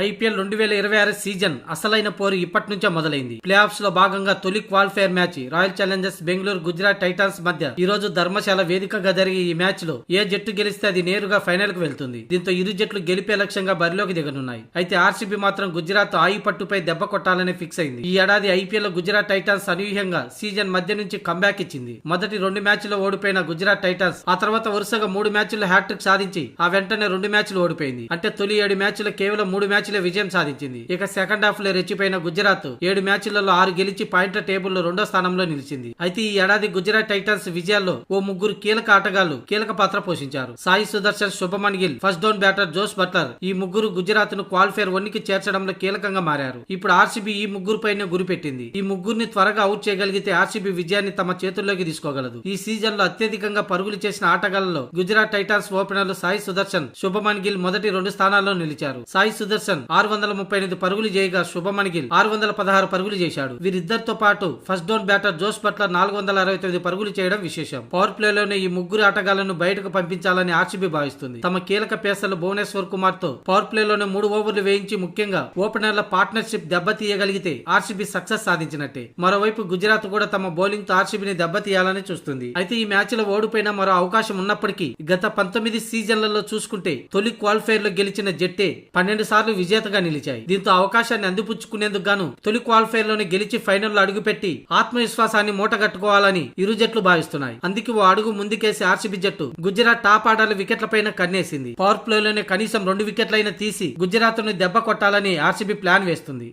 IPL 2026 season అసలైన పోరు ఇప్పటి నుంచే మొదలైంది. ప్లే ఆఫ్స్ లో భాగంగా తొలి qualifier match royal Challengers Bengaluru Gujarat Titans మధ్య ఈ రోజు ధర్మశాల వేదికగా జరిగే ఈ మ్యాచ్ లో ఏ జట్టు గెలిస్తే అది నేరుగా ఫైనల్ కు వెళ్తుంది. దీంతో ఇరు జట్లు గెలిపే లక్ష్యంగా బరిలోకి దిగనున్నాయి. అయితే ఆర్సీబీ మాత్రం గుజరాత్ ఆయి పట్టుపై దెబ్బ కొట్టాలని ఫిక్స్ అయింది. ఈ ఏడాది ఐపీఎల్ లో గుజరాత్ టైటాన్స్ అనూహ్యంగా సీజన్ మధ్య నుంచి కంబ్యాక్ ఇచ్చింది. మొదటి 2 మ్యాచ్ల్లో ఓడిపోయిన గుజరాత్ టైటాన్స్ ఆ తర్వాత వరుసగా 3 మ్యాచ్ల్లో హ్యాట్రిక్ సాధించి ఆ వెంటనే 2 మ్యాచ్లు ఓడిపోయింది. అంటే తొలి 7 మ్యాచ్ల్లో కేవలం 3 మ్యాచ్లే విజయం సాధించింది. ఇక సెకండ్ హాఫ్ లో రెచ్చిపోయిన గుజరాత్ 7 మ్యాచ్లలో 6 గెలిచి పాయింట్ల టేబుల్లో 2వ స్థానంలో నిలిచింది. అయితే ఈ ఏడాది గుజరాత్ టైటన్స్ విజయాల్లో ఓ ముగ్గురు కీలక ఆటగాళ్లు కీలక పాత్ర పోషించారు. Sai Sudharsan, Shubman Gill, first down batter Jos Buttler ఈ ముగ్గురు గుజరాత్ ను క్వాలిఫైర్ 1కి చేర్చడంలో కీలకంగా మారారు. ఇప్పుడు ఆర్సీబీ ఈ ముగ్గురుపైనే గురిపెట్టింది. ఈ ముగ్గురిని త్వరగా అవుట్ చేయగలిగితే ఆర్సీబీ విజయాన్ని తమ చేతుల్లోకి తీసుకోగలదు. ఈ సీజన్ లో అత్యధికంగా పరుగులు చేసిన ఆటగాళ్లలో గుజరాత్ టైటన్స్ ఓపెనర్లు సాయి సుదర్శన్, శుభమన్ గిల్ మొదటి 2 స్థానాల్లో నిలిచారు. సాయి సుదర్శన్ 638 పరుగులు చేయగా శుభమన్ గిల్ 616 పరుగులు చేశాడు. వీరిద్దరితో పాటు first down batter Jos Buttler 469 పరుగులు చేయడం విశేషం. పవర్ ప్లేలోనే ఈ ముగ్గురు ఆటగాళ్లను బయటకు పంపించాలని ఆర్సీబీ భావిస్తుంది. తమ కీలక పేసర్లు భువనేశ్వర్ కుమార్ తో పవర్ ప్లేలోనే 3 ఓవర్లు వేయించి ముఖ్యంగా ఓపెనర్ల పార్ట్నర్షిప్ దెబ్బతీయగలిగితే ఆర్సీబీ సక్సెస్ సాధించినట్టే. మరోవైపు గుజరాత్ కూడా తమ బౌలింగ్ తో ఆర్సీబీని దెబ్బతీయాలని చూస్తుంది. అయితే ఈ మ్యాచ్ లో ఓడిపోయిన మరో అవకాశం ఉన్నప్పటికీ గత 19 సీజన్లలో చూసుకుంటే తొలి క్వాలిఫైర్ లో గెలిచిన జట్టే 12 సార్లు విజేతగా నిలిచాయి. దీంతో అవకాశాన్ని అందిపుచ్చుకునేందుకు గాను తొలి క్వాలిఫైర్ లోనే గెలిచి ఫైనల్లో అడుగుపెట్టి ఆత్మవిశ్వాసాన్ని మూటగట్టుకోవాలని ఇరు జట్లు భావిస్తున్నాయి. అందుకే ఓ అడుగు ముందుకేసి ఆర్సీబీ జట్టు గుజరాత్ టాప్ ఆర్డర్ వికెట్లపైన కన్నేసింది. పవర్ ప్లేలోనే కనీసం 2 వికెట్లైనా తీసి గుజరాత్ ను దెబ్బ కొట్టాలని ఆర్సీబీ ప్లాన్ వేస్తుంది.